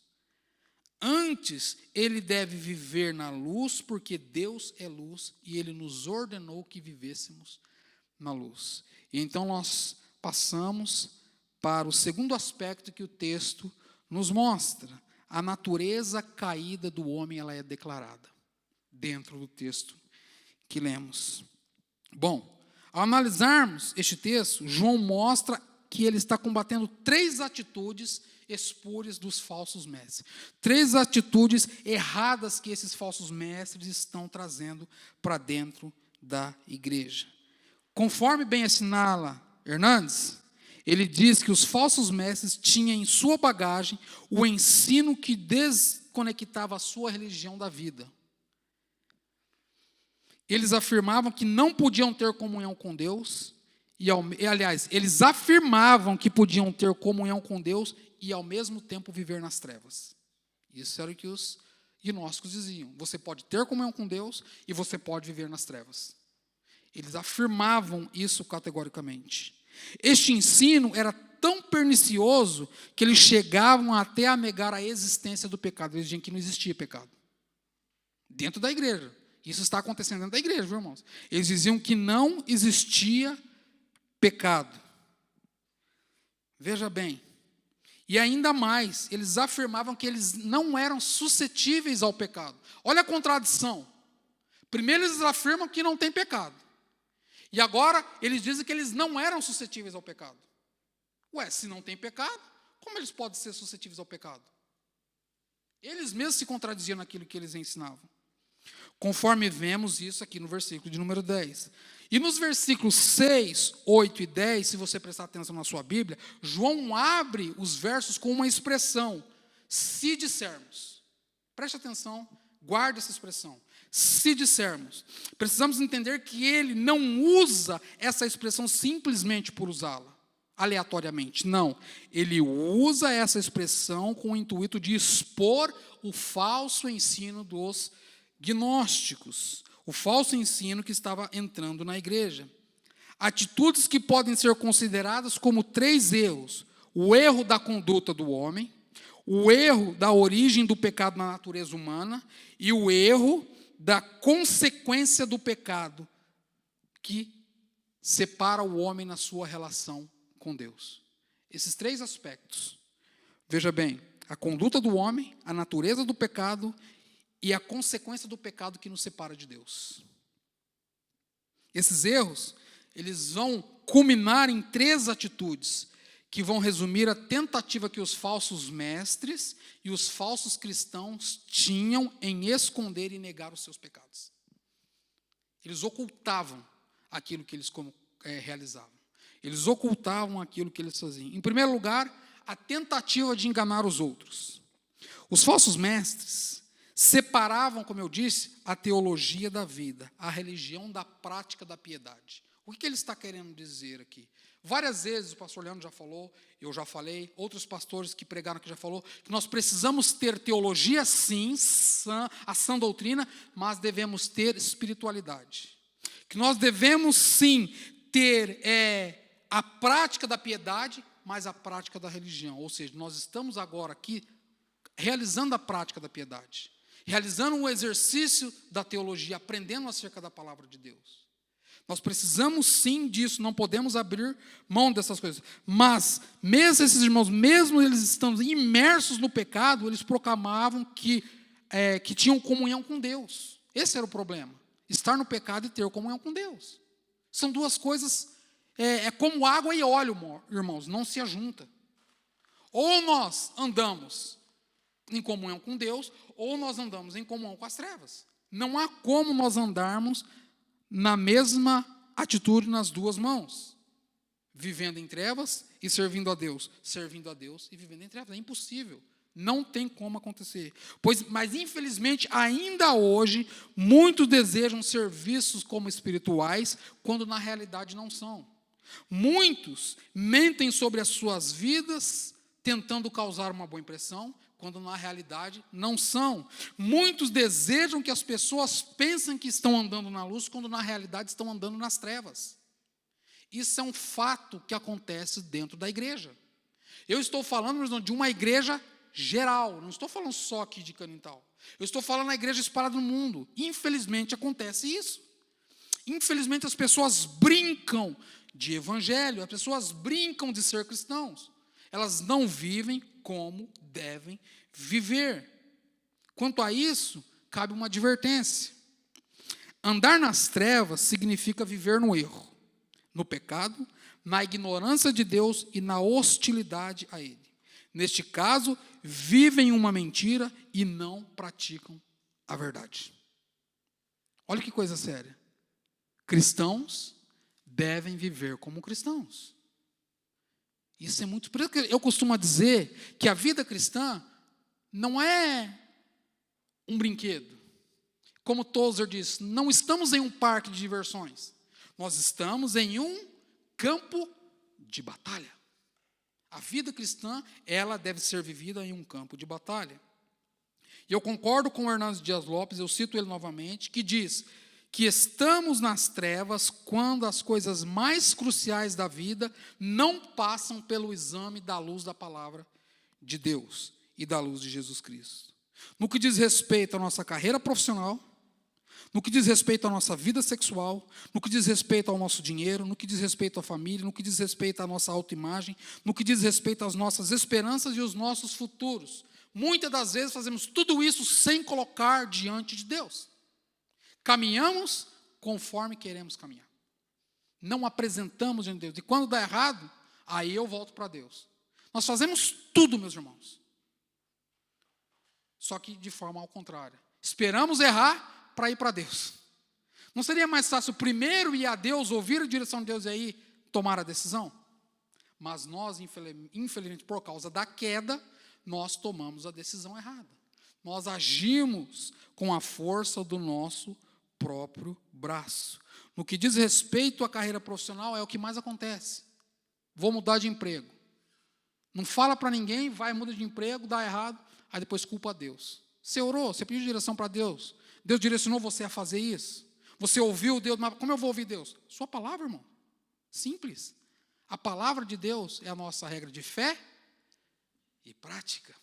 Antes, ele deve viver na luz, porque Deus é luz e ele nos ordenou que vivêssemos na luz. E então nós passamos para o segundo aspecto que o texto nos mostra. A natureza caída do homem, ela é declarada dentro do texto que lemos. Bom, ao analisarmos este texto, João mostra que ele está combatendo 3 atitudes espúrias dos falsos mestres. 3 atitudes erradas que esses falsos mestres estão trazendo para dentro da igreja. Conforme bem assinala Hernandes, ele diz que os falsos mestres tinham em sua bagagem o ensino que desconectava a sua religião da vida. Eles afirmavam que não podiam ter comunhão com Deus, aliás, eles afirmavam que podiam ter comunhão com Deus e ao mesmo tempo viver nas trevas. Isso era o que os gnósticos diziam. Você pode ter comunhão com Deus e você pode viver nas trevas. Eles afirmavam isso categoricamente. Este ensino era tão pernicioso que eles chegavam até a negar a existência do pecado. Eles diziam que não existia pecado. Dentro da igreja. Isso está acontecendo dentro da igreja, viu, irmãos? Eles diziam que não existia pecado. Veja bem. E ainda mais, eles afirmavam que eles não eram suscetíveis ao pecado. Olha a contradição. Primeiro eles afirmam que não tem pecado. E agora eles dizem que eles não eram suscetíveis ao pecado. Ué, se não tem pecado, como eles podem ser suscetíveis ao pecado? Eles mesmos se contradiziam naquilo que eles ensinavam. Conforme vemos isso aqui no versículo de número 10. E nos versículos 6, 8 e 10, se você prestar atenção na sua Bíblia, João abre os versos com uma expressão, se dissermos. Preste atenção, guarde essa expressão. Se dissermos. Precisamos entender que ele não usa essa expressão simplesmente por usá-la, aleatoriamente. Não, ele usa essa expressão com o intuito de expor o falso ensino dos gnósticos, o falso ensino que estava entrando na igreja. Atitudes que podem ser consideradas como 3 erros: o erro da conduta do homem, o erro da origem do pecado na natureza humana e o erro da consequência do pecado que separa o homem na sua relação com Deus. Esses 3 aspectos. Veja bem, a conduta do homem, a natureza do pecado e a consequência do pecado que nos separa de Deus. Esses erros, eles vão culminar em 3 atitudes, que vão resumir a tentativa que os falsos mestres e os falsos cristãos tinham em esconder e negar os seus pecados. Eles ocultavam aquilo que eles realizavam. Eles ocultavam aquilo que eles faziam. Em primeiro lugar, a tentativa de enganar os outros. Os falsos mestres separavam, como eu disse, a teologia da vida, a religião da prática da piedade. O que ele está querendo dizer aqui? Várias vezes o pastor Leandro já falou, eu já falei, outros pastores que pregaram aqui já falou, que nós precisamos ter teologia sim, a sã doutrina, mas devemos ter espiritualidade. Que nós devemos sim ter a prática da piedade, mas a prática da religião. Ou seja, nós estamos agora aqui realizando a prática da piedade, realizando o exercício da teologia, aprendendo acerca da palavra de Deus. Nós precisamos sim disso, não podemos abrir mão dessas coisas. Mas, mesmo esses irmãos, mesmo eles estando imersos no pecado, eles proclamavam que tinham comunhão com Deus. Esse era o problema. Estar no pecado e ter comunhão com Deus. São 2 coisas, como água e óleo, irmãos, não se ajuntam. Ou nós andamos em comunhão com Deus, ou nós andamos em comunhão com as trevas. Não há como nós andarmos na mesma atitude nas 2 mãos, vivendo em trevas e servindo a Deus e vivendo em trevas. É impossível, Não tem como acontecer. Mas, infelizmente, ainda hoje, muitos desejam ser vistos como espirituais, quando na realidade não são. Muitos mentem sobre as suas vidas, tentando causar uma boa impressão, quando na realidade não são. Muitos desejam que as pessoas pensem que estão andando na luz, quando na realidade estão andando nas trevas. Isso é um fato que acontece dentro da igreja. Eu estou falando de uma igreja geral, não estou falando só aqui de Canintal. Eu estou falando na igreja espalhada no mundo. Infelizmente acontece isso. Infelizmente as pessoas brincam de evangelho, as pessoas brincam de ser cristãos. Elas não vivem como devem viver. Quanto a isso, cabe uma advertência. Andar nas trevas significa viver no erro, no pecado, na ignorância de Deus e na hostilidade a Ele. Neste caso, vivem uma mentira e não praticam a verdade. Olha que coisa séria. Cristãos devem viver como cristãos. Isso é muito... Por isso que eu costumo dizer que a vida cristã não é um brinquedo. Como Tozer diz, não estamos em um parque de diversões. Nós estamos em um campo de batalha. A vida cristã, ela deve ser vivida em um campo de batalha. E eu concordo com o Hernandes Dias Lopes, eu cito ele novamente, que diz que estamos nas trevas quando as coisas mais cruciais da vida não passam pelo exame da luz da palavra de Deus e da luz de Jesus Cristo. No que diz respeito à nossa carreira profissional, no que diz respeito à nossa vida sexual, no que diz respeito ao nosso dinheiro, no que diz respeito à família, no que diz respeito à nossa autoimagem, no que diz respeito às nossas esperanças e os nossos futuros. Muitas das vezes fazemos tudo isso sem colocar diante de Deus. Caminhamos conforme queremos caminhar. Não apresentamos diante de Deus. E quando dá errado, aí eu volto para Deus. Nós fazemos tudo, meus irmãos. Só que de forma ao contrário. Esperamos errar para ir para Deus. Não seria mais fácil primeiro ir a Deus, ouvir a direção de Deus e aí tomar a decisão? Mas nós, infelizmente, por causa da queda, nós tomamos a decisão errada. Nós agimos com a força do nosso próprio braço. No que diz respeito à carreira profissional, é o que mais acontece. Vou mudar de emprego. Não fala para ninguém, vai, muda de emprego, dá errado, aí depois culpa a Deus. Você orou, você pediu direção para Deus. Deus direcionou você a fazer isso. Você ouviu Deus, mas como eu vou ouvir Deus? Sua palavra, irmão. Simples. A palavra de Deus é a nossa regra de fé e prática.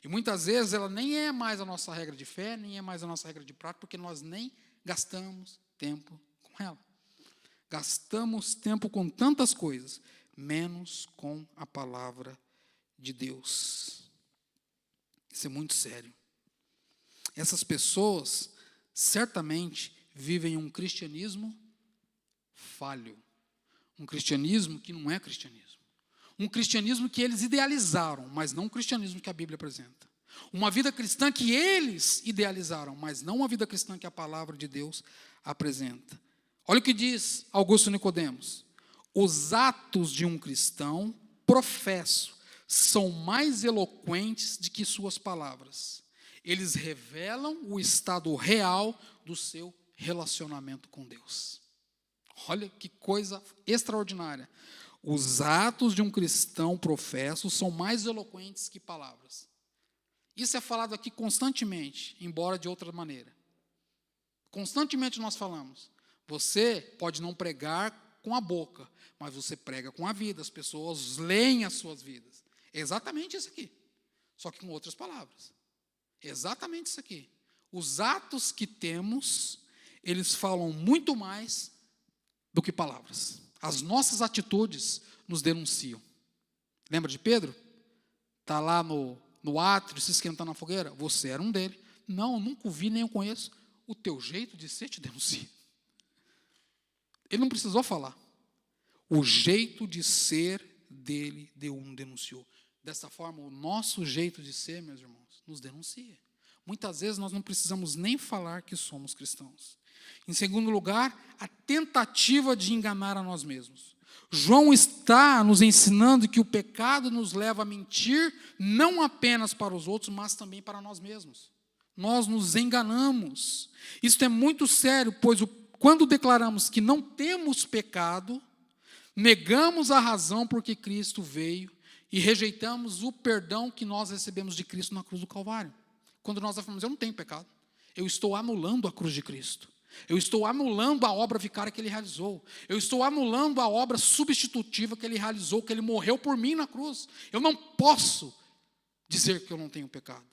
E muitas vezes ela nem é mais a nossa regra de fé, nem é mais a nossa regra de prática, porque nós nem gastamos tempo com ela. Gastamos tempo com tantas coisas, menos com a palavra de Deus. Isso é muito sério. Essas pessoas certamente vivem um cristianismo falho. Um cristianismo que não é cristianismo. Um cristianismo que eles idealizaram, mas não o cristianismo que a Bíblia apresenta. Uma vida cristã que eles idealizaram, mas não a vida cristã que a palavra de Deus apresenta. Olha o que diz Augusto Nicodemos. Os atos de um cristão, professo, são mais eloquentes do que suas palavras. Eles revelam o estado real do seu relacionamento com Deus. Olha que coisa extraordinária. Os atos de um cristão professo são mais eloquentes que palavras. Isso é falado aqui constantemente, embora de outra maneira. Constantemente nós falamos. Você pode não pregar com a boca, mas você prega com a vida. As pessoas leem as suas vidas. É exatamente isso aqui, só que com outras palavras. Exatamente isso aqui. Os atos que temos, eles falam muito mais do que palavras. As nossas atitudes nos denunciam. Lembra de Pedro? Está lá no átrio, se esquentando na fogueira. Você era um dele. Não, nunca o vi, nem eu conheço. O teu jeito de ser te denuncia. Ele não precisou falar. O jeito de ser dele, denunciou. Dessa forma, o nosso jeito de ser, meus irmãos, nos denuncia. Muitas vezes nós não precisamos nem falar que somos cristãos. Em segundo lugar, a tentativa de enganar a nós mesmos. João está nos ensinando que o pecado nos leva a mentir não apenas para os outros, mas também para nós mesmos. Nós nos enganamos. Isso é muito sério, pois quando declaramos que não temos pecado, negamos a razão por que Cristo veio e rejeitamos o perdão que nós recebemos de Cristo na cruz do Calvário. Quando nós afirmamos, eu não tenho pecado, eu estou anulando a cruz de Cristo. Eu estou anulando a obra vicária que Ele realizou. Eu estou anulando a obra substitutiva que Ele realizou, que Ele morreu por mim na cruz. Eu não posso dizer que eu não tenho pecado.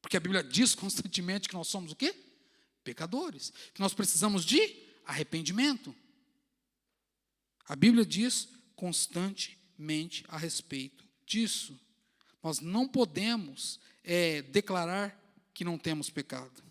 Porque a Bíblia diz constantemente que nós somos o quê? Pecadores. Que nós precisamos de arrependimento. A Bíblia diz constantemente a respeito disso. Nós não podemos declarar que não temos pecado.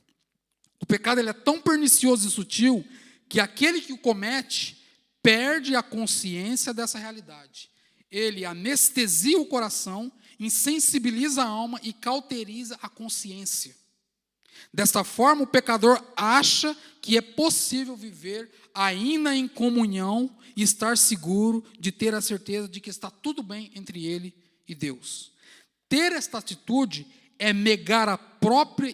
O pecado ele é tão pernicioso e sutil que aquele que o comete perde a consciência dessa realidade. Ele anestesia o coração, insensibiliza a alma e cauteriza a consciência. Desta forma, o pecador acha que é possível viver ainda em comunhão e estar seguro de ter a certeza de que está tudo bem entre ele e Deus. Ter esta atitude é negar a própria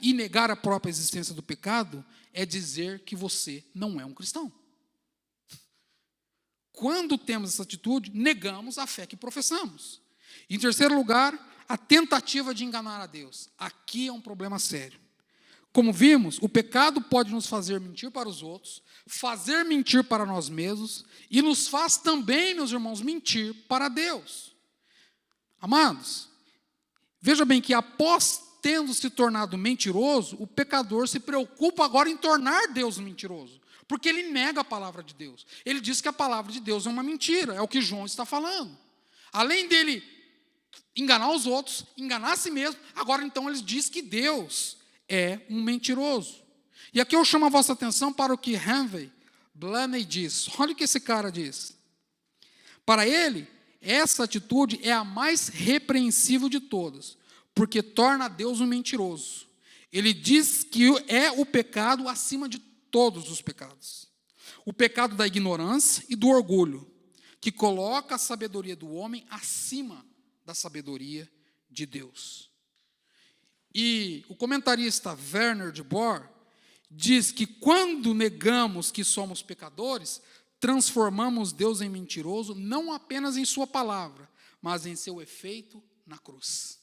existência do pecado, é dizer que você não é um cristão. Quando temos essa atitude, negamos a fé que professamos. Em terceiro lugar, a tentativa de enganar a Deus. Aqui é um problema sério. Como vimos, o pecado pode nos fazer mentir para os outros, fazer mentir para nós mesmos, e nos faz também, meus irmãos, mentir para Deus. Amados, veja bem que após tendo se tornado mentiroso, o pecador se preocupa agora em tornar Deus mentiroso, porque ele nega a palavra de Deus. Ele diz que a palavra de Deus é uma mentira, é o que João está falando. Além dele enganar os outros, enganar a si mesmo, agora então ele diz que Deus é um mentiroso. E aqui eu chamo a vossa atenção para o que Henry Blaney diz. Olha o que esse cara diz. Para ele, essa atitude é a mais repreensível de todas, porque torna Deus um mentiroso. Ele diz que é o pecado acima de todos os pecados. O pecado da ignorância e do orgulho, que coloca a sabedoria do homem acima da sabedoria de Deus. E o comentarista Werner de Boer diz que quando negamos que somos pecadores, transformamos Deus em mentiroso, não apenas em sua palavra, mas em seu efeito na cruz.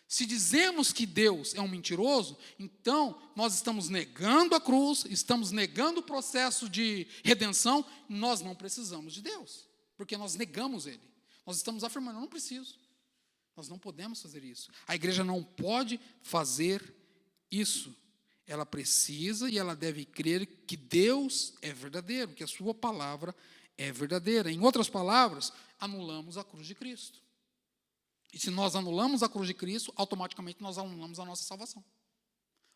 Se dizemos que Deus é um mentiroso, então nós estamos negando a cruz, estamos negando o processo de redenção, nós não precisamos de Deus, porque nós negamos Ele. Nós estamos afirmando, eu não preciso. Nós não podemos fazer isso. A igreja não pode fazer isso. Ela precisa e ela deve crer que Deus é verdadeiro, que a sua palavra é verdadeira. Em outras palavras, anulamos a cruz de Cristo. E se nós anulamos a cruz de Cristo, automaticamente nós anulamos a nossa salvação.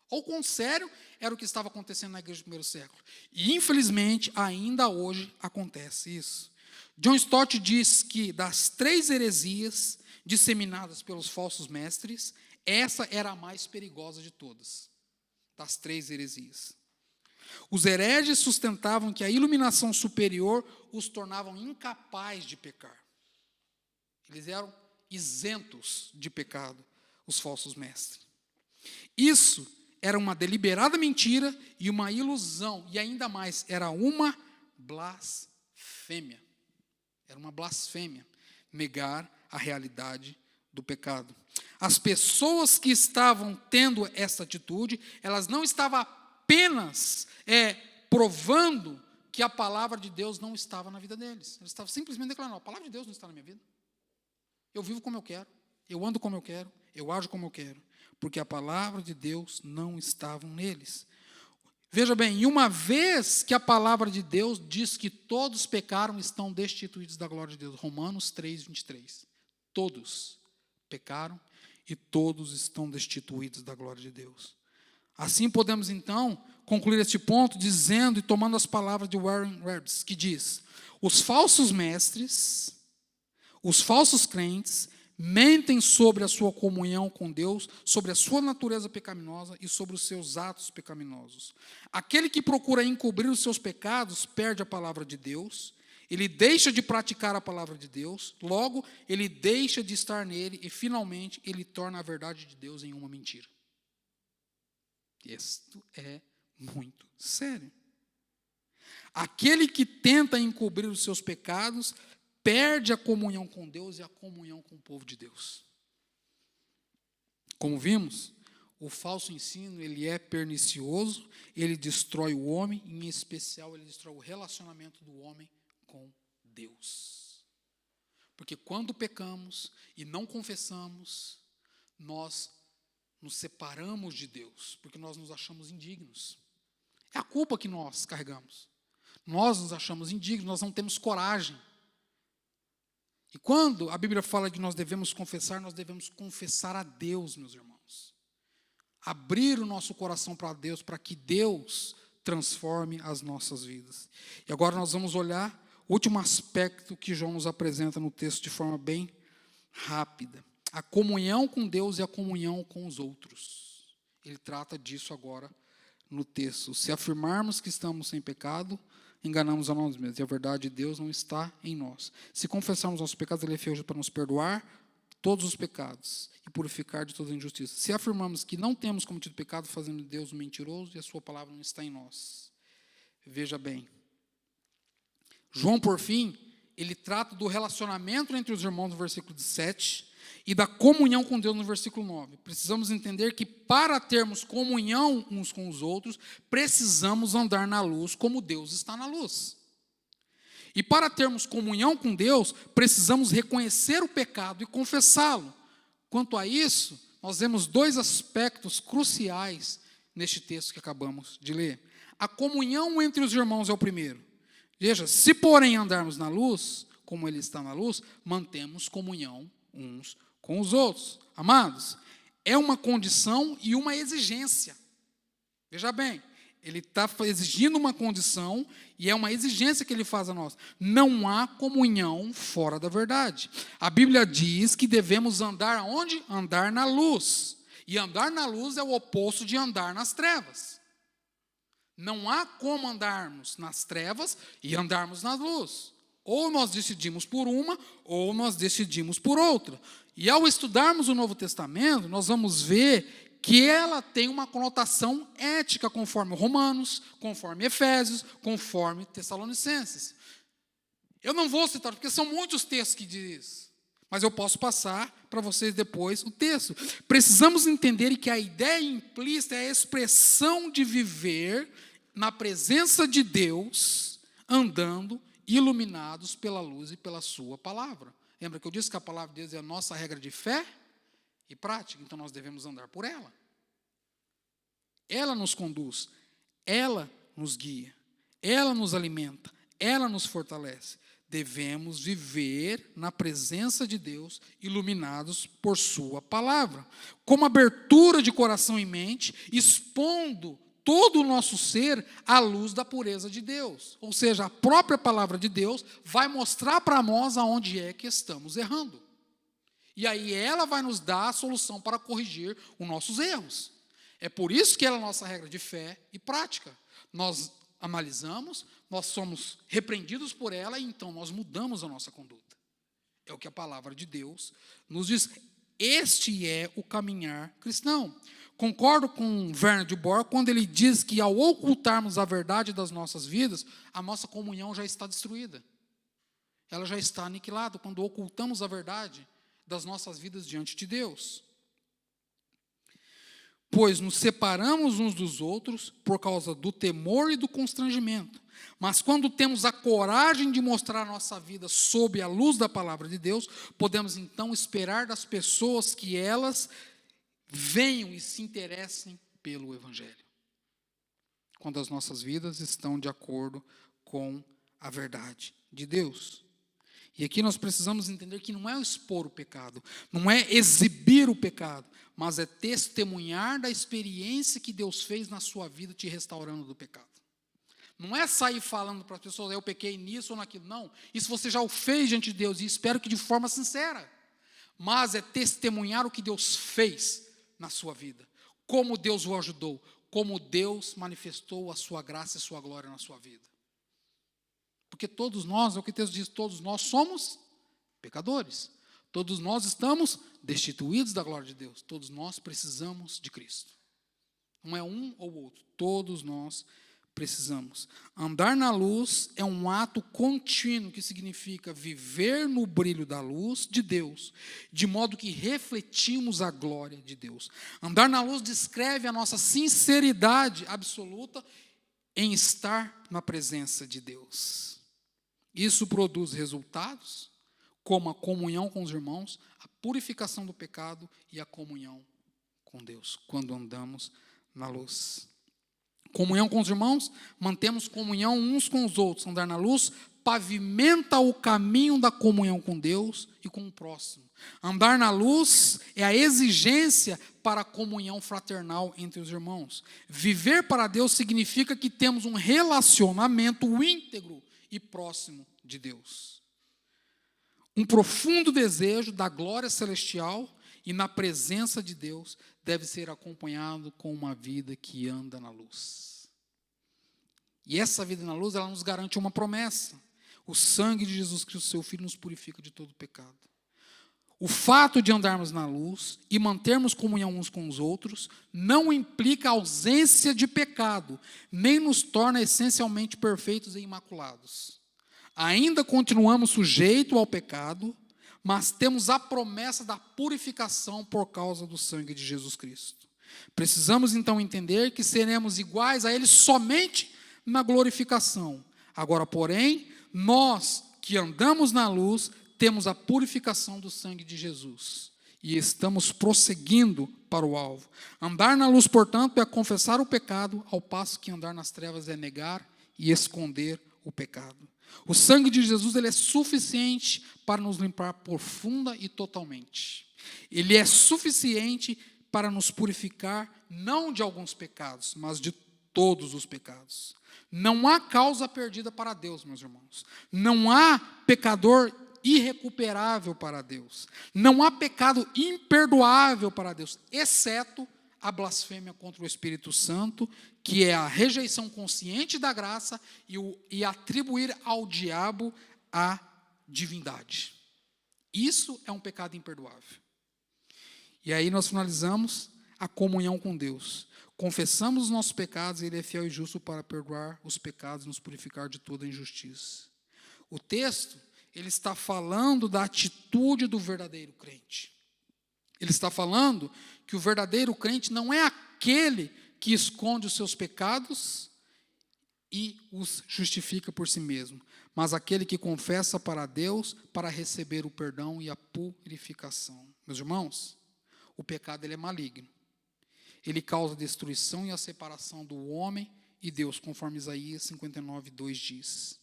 Ou quão sério era o que estava acontecendo na igreja do primeiro século. E, infelizmente, ainda hoje acontece isso. John Stott diz que das 3 heresias disseminadas pelos falsos mestres, essa era a mais perigosa de todas, das 3 heresias. Os hereges sustentavam que a iluminação superior os tornavam incapazes de pecar. Eles eram isentos de pecado, os falsos mestres. Isso era uma deliberada mentira e uma ilusão, e ainda mais, era uma blasfêmia. Era uma blasfêmia negar a realidade do pecado. As pessoas que estavam tendo essa atitude, elas não estavam apenas provando que a palavra de Deus não estava na vida deles. Eles estavam simplesmente declarando, a palavra de Deus não está na minha vida. Eu vivo como eu quero, eu ando como eu quero, eu ajo como eu quero, porque a palavra de Deus não estava neles. Veja bem, e uma vez que a palavra de Deus diz que todos pecaram e estão destituídos da glória de Deus, Romanos 3, 23. Todos pecaram e todos estão destituídos da glória de Deus. Assim podemos então concluir este ponto dizendo e tomando as palavras de Warren Wiersbe, que diz: os falsos mestres, os falsos crentes mentem sobre a sua comunhão com Deus, sobre a sua natureza pecaminosa e sobre os seus atos pecaminosos. Aquele que procura encobrir os seus pecados perde a palavra de Deus, ele deixa de praticar a palavra de Deus, logo, ele deixa de estar nele e, finalmente, ele torna a verdade de Deus em uma mentira. Isto é muito sério. Aquele que tenta encobrir os seus pecados perde a comunhão com Deus e a comunhão com o povo de Deus. Como vimos, o falso ensino, ele é pernicioso, ele destrói o homem, em especial ele destrói o relacionamento do homem com Deus. Porque quando pecamos e não confessamos, nós nos separamos de Deus, porque nós nos achamos indignos. É a culpa que nós carregamos. Nós nos achamos indignos, nós não temos coragem. E quando a Bíblia fala que nós devemos confessar a Deus, meus irmãos. Abrir o nosso coração para Deus, para que Deus transforme as nossas vidas. E agora nós vamos olhar o último aspecto que João nos apresenta no texto de forma bem rápida. A comunhão com Deus e a comunhão com os outros. Ele trata disso agora no texto. Se afirmarmos que estamos sem pecado, enganamos a nós mesmos, e a verdade de Deus não está em nós. Se confessarmos nossos pecados, Ele é fiel para nos perdoar todos os pecados e purificar de toda injustiça. Se afirmamos que não temos cometido pecado, fazendo Deus um mentiroso e a sua palavra não está em nós. Veja bem. João, por fim, ele trata do relacionamento entre os irmãos no versículo 17 e da comunhão com Deus no versículo 9. Precisamos entender que para termos comunhão uns com os outros, precisamos andar na luz como Deus está na luz. E para termos comunhão com Deus, precisamos reconhecer o pecado e confessá-lo. Quanto a isso, nós vemos dois aspectos cruciais neste texto que acabamos de ler. A comunhão entre os irmãos é o primeiro. Veja, se porém andarmos na luz, como Ele está na luz, mantemos comunhão uns com os outros. Amados, é uma condição e uma exigência. Veja bem, Ele está exigindo uma condição e é uma exigência que Ele faz a nós. Não há comunhão fora da verdade. A Bíblia diz que devemos andar aonde? Andar na luz. E andar na luz é o oposto de andar nas trevas. Não há como andarmos nas trevas e andarmos na luz. Ou nós decidimos por uma, ou nós decidimos por outra. E ao estudarmos o Novo Testamento, nós vamos ver que ela tem uma conotação ética, conforme Romanos, conforme Efésios, conforme Tessalonicenses. Eu não vou citar, porque são muitos textos que diz, mas eu posso passar para vocês depois o texto. Precisamos entender que a ideia implícita é a expressão de viver na presença de Deus, andando iluminados pela luz e pela sua palavra. Lembra que eu disse que a palavra de Deus é a nossa regra de fé e prática, então nós devemos andar por ela. Ela nos conduz, ela nos guia, ela nos alimenta, ela nos fortalece. Devemos viver na presença de Deus, iluminados por sua palavra, com abertura de coração e mente, expondo todo o nosso ser à luz da pureza de Deus. Ou seja, a própria palavra de Deus vai mostrar para nós aonde é que estamos errando. E aí ela vai nos dar a solução para corrigir os nossos erros. É por isso que ela é a nossa regra de fé e prática. Nós analisamos, nós somos repreendidos por ela e então nós mudamos a nossa conduta. É o que a palavra de Deus nos diz. Este é o caminhar cristão. Concordo com Werner de Boer quando ele diz que ao ocultarmos a verdade das nossas vidas, a nossa comunhão já está destruída. Ela já está aniquilada quando ocultamos a verdade das nossas vidas diante de Deus. Pois nos separamos uns dos outros por causa do temor e do constrangimento. Mas quando temos a coragem de mostrar a nossa vida sob a luz da palavra de Deus, podemos então esperar das pessoas que elas venham e se interessem pelo Evangelho. Quando as nossas vidas estão de acordo com a verdade de Deus. E aqui nós precisamos entender que não é expor o pecado, não é exibir o pecado, mas é testemunhar da experiência que Deus fez na sua vida te restaurando do pecado. Não é sair falando para as pessoas, eu pequei nisso ou naquilo, não. Isso você já o fez diante de Deus e espero que de forma sincera. Mas é testemunhar o que Deus fez na sua vida, como Deus o ajudou, como Deus manifestou a sua graça e a sua glória na sua vida. Porque todos nós, é o que o texto diz, todos nós somos pecadores. Todos nós estamos destituídos da glória de Deus. Todos nós precisamos de Cristo. Não é um ou outro. Todos nós precisamos. Andar na luz é um ato contínuo, que significa viver no brilho da luz de Deus, de modo que refletimos a glória de Deus. Andar na luz descreve a nossa sinceridade absoluta em estar na presença de Deus. Isso produz resultados, como a comunhão com os irmãos, a purificação do pecado e a comunhão com Deus, quando andamos na luz. Comunhão com os irmãos, mantemos comunhão uns com os outros. Andar na luz pavimenta o caminho da comunhão com Deus e com o próximo. Andar na luz é a exigência para a comunhão fraternal entre os irmãos. Viver para Deus significa que temos um relacionamento íntegro e próximo de Deus. Um profundo desejo da glória celestial e na presença de Deus deve ser acompanhado com uma vida que anda na luz. E essa vida na luz, ela nos garante uma promessa. O sangue de Jesus Cristo, seu Filho, nos purifica de todo pecado. O fato de andarmos na luz e mantermos comunhão uns com os outros não implica ausência de pecado, nem nos torna essencialmente perfeitos e imaculados. Ainda continuamos sujeitos ao pecado, mas temos a promessa da purificação por causa do sangue de Jesus Cristo. Precisamos então entender que seremos iguais a Ele somente na glorificação. Agora, porém, nós que andamos na luz, temos a purificação do sangue de Jesus e estamos prosseguindo para o alvo. Andar na luz, portanto, é confessar o pecado, ao passo que andar nas trevas é negar e esconder o pecado. O sangue de Jesus, ele é suficiente para nos limpar profunda e totalmente. Ele é suficiente para nos purificar, não de alguns pecados, mas de todos os pecados. Não há causa perdida para Deus, meus irmãos. Não há pecador irrecuperável para Deus. Não há pecado imperdoável para Deus, exceto a blasfêmia contra o Espírito Santo, que é a rejeição consciente da graça e atribuir ao diabo a divindade. Isso é um pecado imperdoável. E aí nós finalizamos a comunhão com Deus. Confessamos os nossos pecados e Ele é fiel e justo para perdoar os pecados e nos purificar de toda injustiça. O texto, ele está falando da atitude do verdadeiro crente. Ele está falando que o verdadeiro crente não é aquele que esconde os seus pecados e os justifica por si mesmo, mas aquele que confessa para Deus para receber o perdão e a purificação. Meus irmãos, o pecado ele é maligno. Ele causa destruição e a separação do homem e Deus, conforme Isaías 59:2 diz.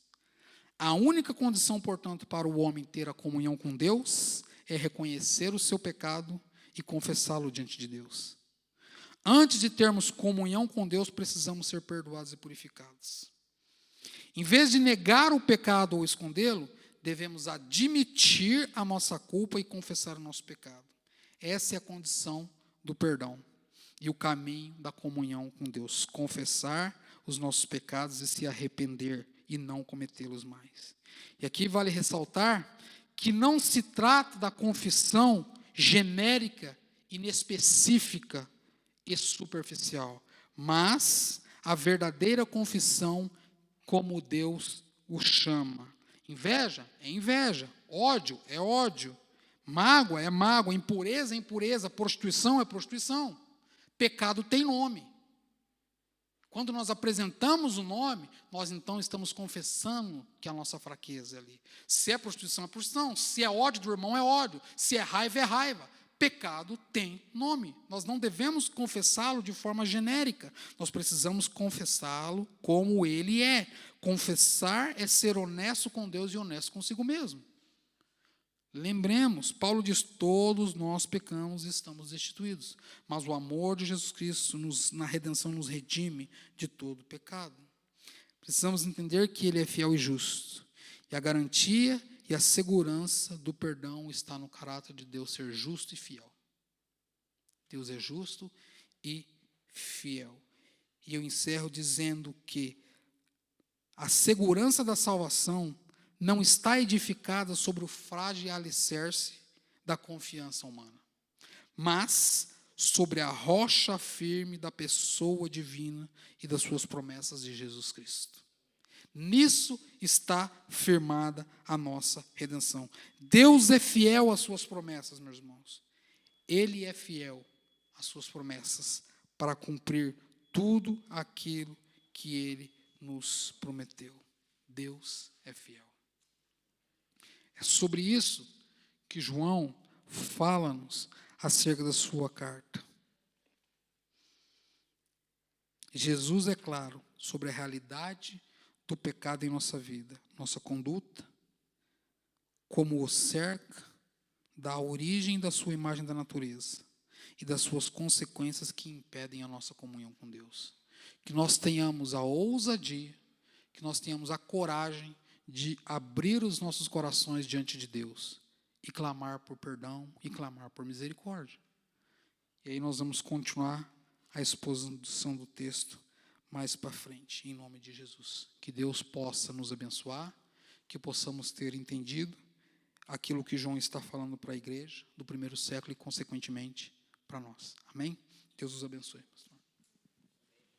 A única condição, portanto, para o homem ter a comunhão com Deus é reconhecer o seu pecado e confessá-lo diante de Deus. Antes de termos comunhão com Deus, precisamos ser perdoados e purificados. Em vez de negar o pecado ou escondê-lo, devemos admitir a nossa culpa e confessar o nosso pecado. Essa é a condição do perdão e o caminho da comunhão com Deus. Confessar os nossos pecados e se arrepender e não cometê-los mais. E aqui vale ressaltar que não se trata da confissão genérica, inespecífica e superficial, mas a verdadeira confissão como Deus o chama. Inveja é inveja, ódio é ódio, mágoa é mágoa, impureza é impureza, prostituição é prostituição. Pecado tem nome. Quando nós apresentamos o nome, nós então estamos confessando que a nossa fraqueza é ali. Se é prostituição, é prostituição. Se é ódio do irmão, é ódio. Se é raiva, é raiva. Pecado tem nome. Nós não devemos confessá-lo de forma genérica. Nós precisamos confessá-lo como ele é. Confessar é ser honesto com Deus e honesto consigo mesmo. Lembremos, Paulo diz, todos nós pecamos e estamos destituídos, mas o amor de Jesus Cristo na redenção nos redime de todo pecado. Precisamos entender que Ele é fiel e justo, e a garantia e a segurança do perdão está no caráter de Deus ser justo e fiel. Deus é justo e fiel. E eu encerro dizendo que A segurança da salvação não está edificada sobre o frágil alicerce da confiança humana, mas sobre a rocha firme da pessoa divina e das suas promessas de Jesus Cristo. Nisso está firmada a nossa redenção. Deus é fiel às suas promessas, meus irmãos. Ele é fiel às suas promessas para cumprir tudo aquilo que Ele nos prometeu. Deus é fiel. É sobre isso que João fala-nos acerca da sua carta. Jesus é claro sobre a realidade do pecado em nossa vida, nossa conduta, como o cerca da origem da sua imagem da natureza e das suas consequências que impedem a nossa comunhão com Deus. Que nós tenhamos a ousadia, que nós tenhamos a coragem de abrir os nossos corações diante de Deus e clamar por perdão e clamar por misericórdia. E aí nós vamos continuar a exposição do texto mais para frente, em nome de Jesus. Que Deus possa nos abençoar, que possamos ter entendido aquilo que João está falando para a igreja do primeiro século e, consequentemente, para nós. Amém? Deus os abençoe.